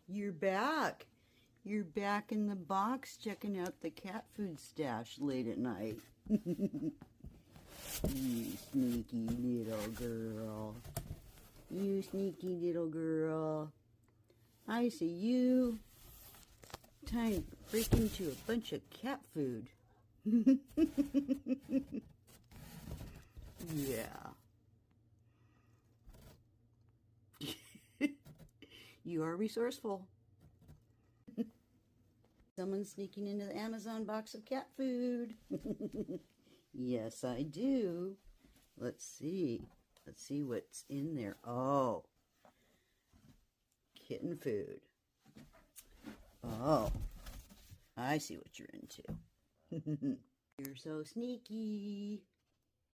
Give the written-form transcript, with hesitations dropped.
You're back. You're back in the box checking out the cat food stash late at night. You sneaky little girl. You sneaky little girl. I see you. Time to break into a bunch of cat food. Yeah. You are resourceful. Someone's sneaking into the Amazon box of cat food. Yes, I do. Let's see. Let's see what's in there. Oh, kitten food. Oh, I see what you're into. You're so sneaky.